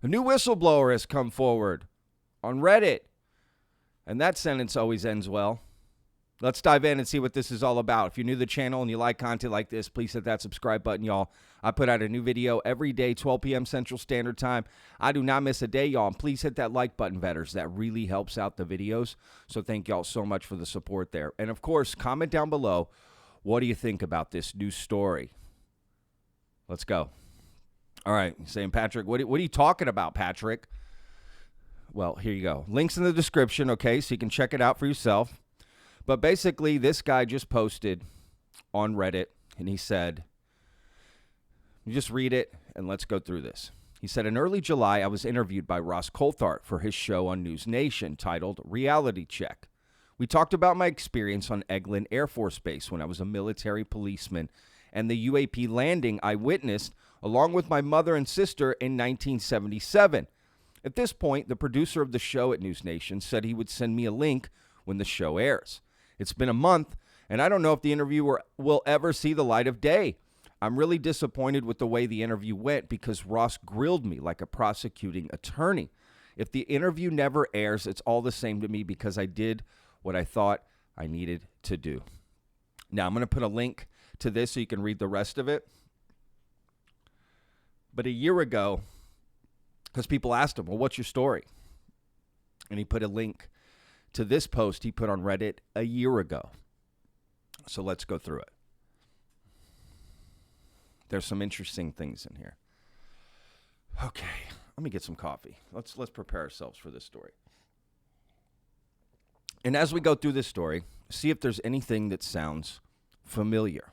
A new whistleblower has come forward on Reddit. And that sentence always ends well. Let's dive in and see what this is all about. If you're new to the channel and you like content like this, please hit that subscribe button, y'all. I put out a new video every day, 12 p.m. Central Standard Time. I do not miss a day, y'all. And please hit that like button, vetters. That really helps out the videos. So thank y'all so much for the support there. And, of course, comment down below, what do you think about this new story? Let's go. All right, you're saying, Patrick, what are you talking about, Patrick? Well, here you go. Links in the description, okay, so you can check it out for yourself. But basically, this guy just posted on Reddit, and he said, you just read it, and let's go through this. He said, in early July, I was interviewed by Ross Coulthart for his show on News Nation titled Reality Check. We talked about my experience on Eglin Air Force Base when I was a military policeman and the UAP landing I witnessed along with my mother and sister in 1977. At this point, the producer of the show at News Nation said he would send me a link when the show airs. It's been a month, and I don't know if the interview will ever see the light of day. I'm really disappointed with the way the interview went because Ross grilled me like a prosecuting attorney. If the interview never airs, it's all the same to me because I did what I thought I needed to do. Now, I'm going to put a link to this so you can read the rest of it. But a year ago, because people asked him, well, what's your story? And he put a link to this post he put on Reddit a year ago. So let's go through it. There's some interesting things in here. Okay, let me get some coffee. Let's prepare ourselves for this story. And as we go through this story, see if there's anything that sounds familiar.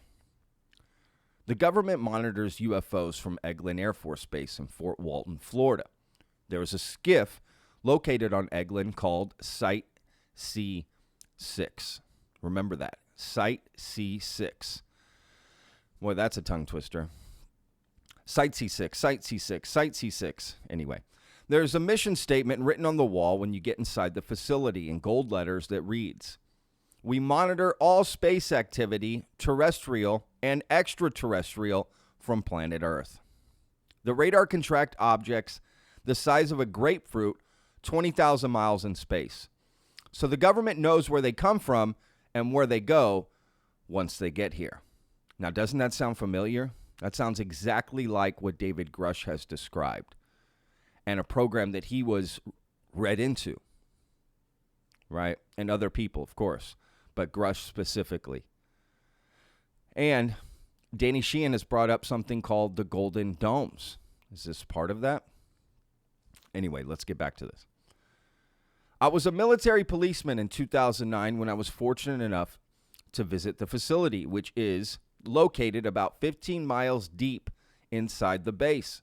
The government monitors UFOs from Eglin Air Force Base in Fort Walton, Florida. There is a skiff located on Eglin called Site C6. Remember that, Site C6. Boy, that's a tongue twister. Site C6, Site C6, Site C6. Anyway, there's a mission statement written on the wall when you get inside the facility in gold letters that reads, we monitor all space activity, terrestrial and extraterrestrial, from planet Earth. The radar can track objects the size of a grapefruit 20,000 miles in space. So the government knows where they come from and where they go once they get here. Now, doesn't that sound familiar? That sounds exactly like what David Grush has described and a program that he was read into, right? And other people, of course, but Grush specifically. And Danny Sheehan has brought up something called the Golden Domes. Is this part of that? Anyway, let's get back to this. I was a military policeman in 2009 when I was fortunate enough to visit the facility, which is located about 15 miles deep inside the base.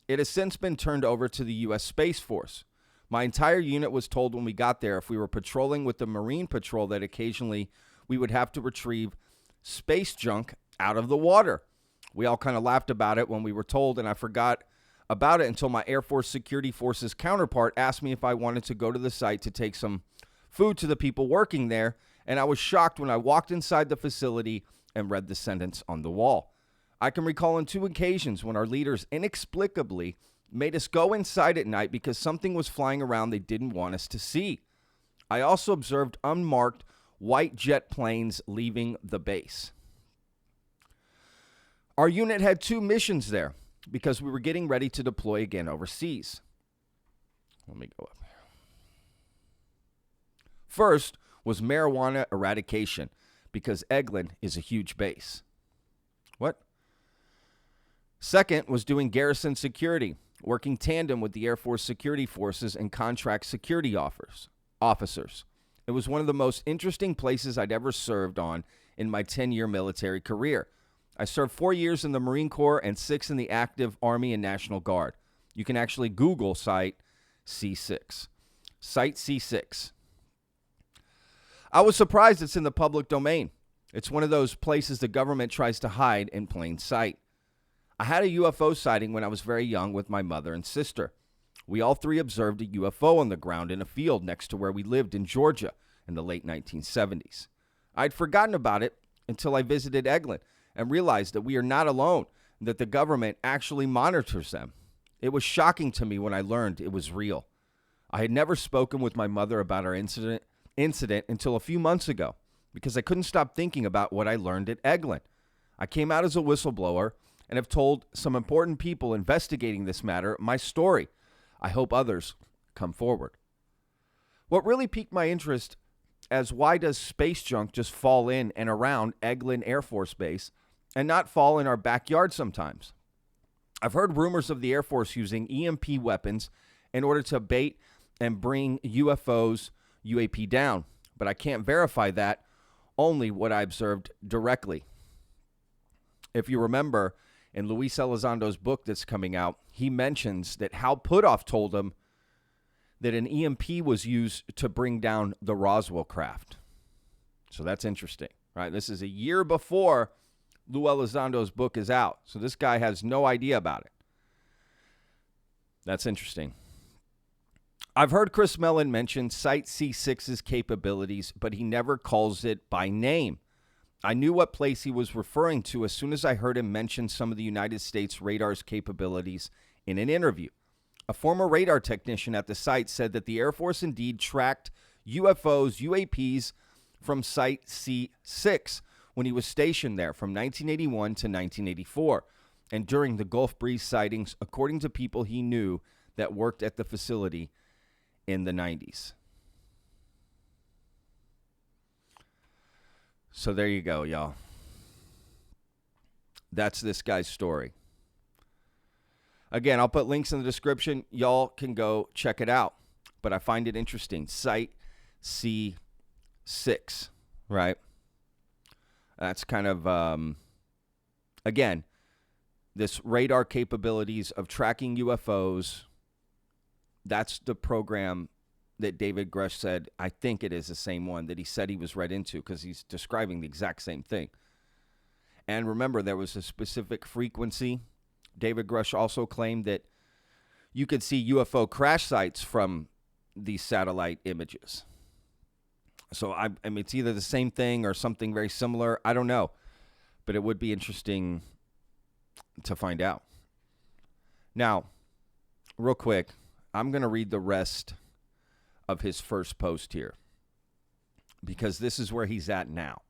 It has since been turned over to the U.S. Space Force. My entire unit was told when we got there if we were patrolling with the Marine Patrol that occasionally we would have to retrieve space junk out of the water. We all kind of laughed about it when we were told, and I forgot about it until my Air Force Security Forces counterpart asked me if I wanted to go to the site to take some food to the people working there, and I was shocked when I walked inside the facility and read the sentence on the wall. I can recall on 2 occasions when our leaders inexplicably made us go inside at night because something was flying around they didn't want us to see. I also observed unmarked white jet planes leaving the base. Our unit had 2 missions there because we were getting ready to deploy again overseas. Let me go up here. First was marijuana eradication because Eglin is a huge base. What? Second was doing garrison security, working tandem with the Air Force Security Forces and contract security officers. It was one of the most interesting places I'd ever served on in my 10-year military career. I served 4 years in the Marine Corps and 6 in the active Army and National Guard. You can actually Google Site C6. Site C6. I was surprised it's in the public domain. It's one of those places the government tries to hide in plain sight. I had a UFO sighting when I was very young with my mother and sister. We all 3 observed a UFO on the ground in a field next to where we lived in Georgia in the late 1970s. I'd forgotten about it until I visited Eglin and realized that we are not alone, and that the government actually monitors them. It was shocking to me when I learned it was real. I had never spoken with my mother about our incident until a few months ago because I couldn't stop thinking about what I learned at Eglin. I came out as a whistleblower and have told some important people investigating this matter my story. I hope others come forward. What really piqued my interest as why does space junk just fall in and around Eglin Air Force Base and not fall in our backyard sometimes? I've heard rumors of the Air Force using EMP weapons in order to bait and bring UFOs, UAP down, but I can't verify that, only what I observed directly. If you remember, in Luis Elizondo's book that's coming out, he mentions that Hal Puthoff told him that an EMP was used to bring down the Roswell craft. So that's interesting, right? This is a year before Lou Elizondo's book is out. So this guy has no idea about it. That's interesting. I've heard Chris Mellon mention Site C6's capabilities, but he never calls it by name. I knew what place he was referring to as soon as I heard him mention some of the United States radar's capabilities in an interview. A former radar technician at the site said that the Air Force indeed tracked UFOs, UAPs from Site C6 when he was stationed there from 1981 to 1984, and during the Gulf Breeze sightings, according to people he knew that worked at the facility in the 90s. So there you go, y'all. That's this guy's story. Again, I'll put links in the description. Y'all can go check it out. But I find it interesting. Site C6, right? That's kind of, again, this radar capabilities of tracking UFOs. That's the program that David Grush said, I think it is the same one that he said he was read into because he's describing the exact same thing. And remember, there was a specific frequency. David Grush also claimed that you could see UFO crash sites from these satellite images. So, I mean, it's either the same thing or something very similar. I don't know. But it would be interesting to find out. Now, real quick, I'm going to read the rest of his first post here because this is where he's at now,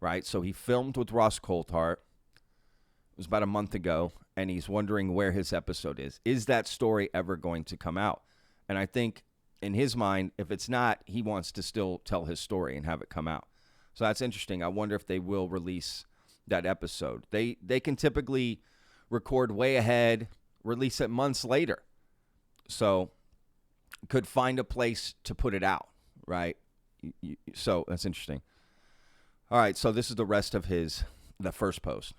right? So he filmed with Ross Coulthart. It was about a month ago, and he's wondering where his episode is. Is that story ever going to come out? And I think in his mind, if it's not, he wants to still tell his story and have it come out. So that's interesting. I wonder if they will release that episode. They can typically record way ahead, release it months later. So could find a place to put it out, right? So that's interesting. All right, so this is the rest of the first post.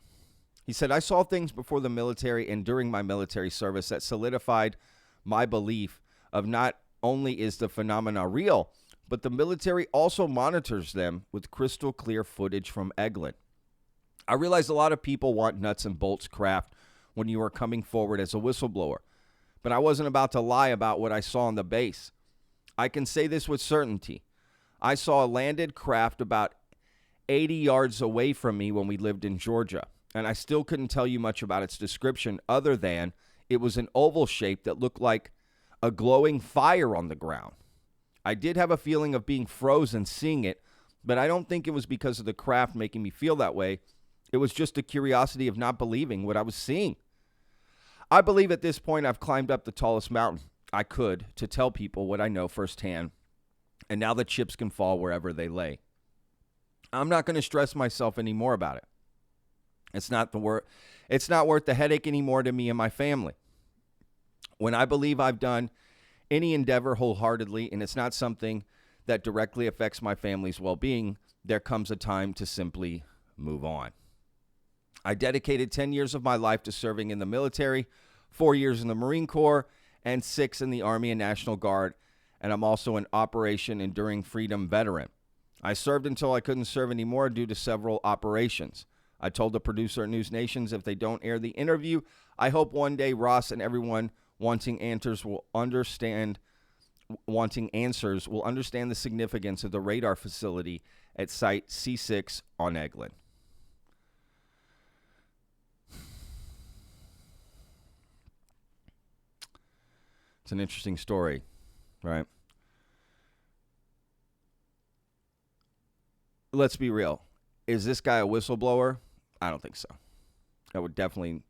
He said, I saw things before the military and during my military service that solidified my belief of not only is the phenomena real, but the military also monitors them with crystal clear footage from Eglin. I realize a lot of people want nuts and bolts craft when you are coming forward as a whistleblower, but I wasn't about to lie about what I saw on the base. I can say this with certainty. I saw a landed craft about 80 yards away from me when we lived in Georgia, and I still couldn't tell you much about its description other than it was an oval shape that looked like a glowing fire on the ground. I did have a feeling of being frozen seeing it, but I don't think it was because of the craft making me feel that way. It was just a curiosity of not believing what I was seeing. I believe at this point I've climbed up the tallest mountain I could to tell people what I know firsthand, and now the chips can fall wherever they lay. I'm not going to stress myself anymore about it. It's not worth the headache anymore to me and my family. When I believe I've done any endeavor wholeheartedly, and it's not something that directly affects my family's well-being, there comes a time to simply move on. I dedicated 10 years of my life to serving in the military, 4 years in the Marine Corps, and 6 in the Army and National Guard, and I'm also an Operation Enduring Freedom veteran. I served until I couldn't serve anymore due to several operations. I told the producer at News Nations if they don't air the interview, I hope one day Ross and everyone wanting answers will understand the significance of the radar facility at Site C6 on Eglin. It's an interesting story, right? Let's be real. Is this guy a whistleblower? I don't think so. I would definitely...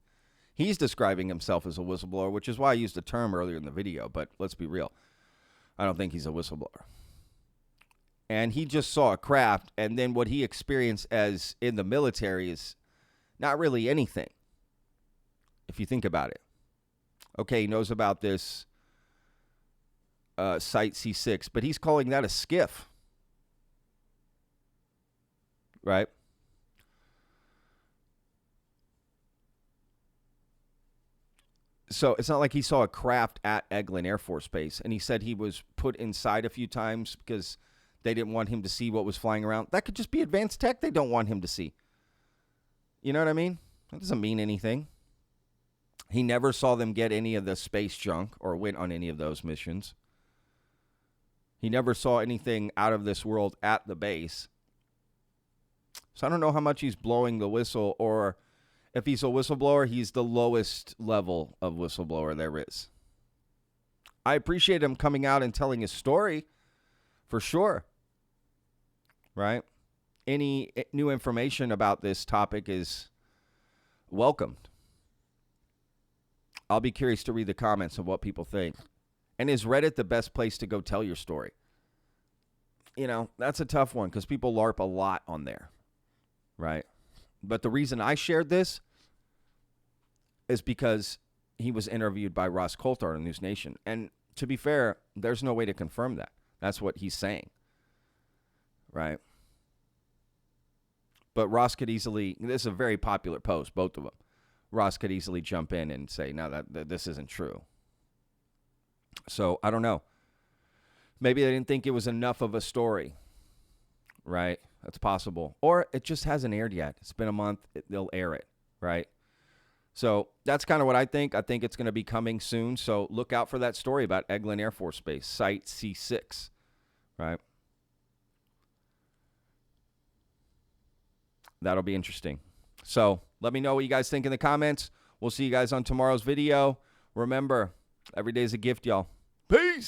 He's describing himself as a whistleblower, which is why I used the term earlier in the video, but let's be real. I don't think he's a whistleblower. And he just saw a craft, and then what he experienced as in the military is not really anything, if you think about it. Okay, he knows about this Site C6, but he's calling that a skiff. Right? So it's not like he saw a craft at Eglin Air Force Base, and he said he was put inside a few times because they didn't want him to see what was flying around. That could just be advanced tech they don't want him to see. You know what I mean? That doesn't mean anything. He never saw them get any of the space junk or went on any of those missions. He never saw anything out of this world at the base. So I don't know how much he's blowing the whistle, or if he's a whistleblower, he's the lowest level of whistleblower there is. I appreciate him coming out and telling his story, for sure. Right? Any new information about this topic is welcomed. I'll be curious to read the comments of what people think. And is Reddit the best place to go tell your story? You know, that's a tough one because people LARP a lot on there. Right? But the reason I shared this is because he was interviewed by Ross Coulthart on News Nation. And to be fair, there's no way to confirm that. That's what he's saying. Right? But Ross could easily, this is a very popular post, both of them. Ross could easily jump in and say, no, that this isn't true. So, I don't know. Maybe they didn't think it was enough of a story. Right? That's possible. Or it just hasn't aired yet. It's been a month. They'll air it. Right? So, that's kind of what I think. I think it's going to be coming soon. So, look out for that story about Eglin Air Force Base, Site C6. Right? That'll be interesting. So, let me know what you guys think in the comments. We'll see you guys on tomorrow's video. Remember, every day's a gift, y'all. Peace!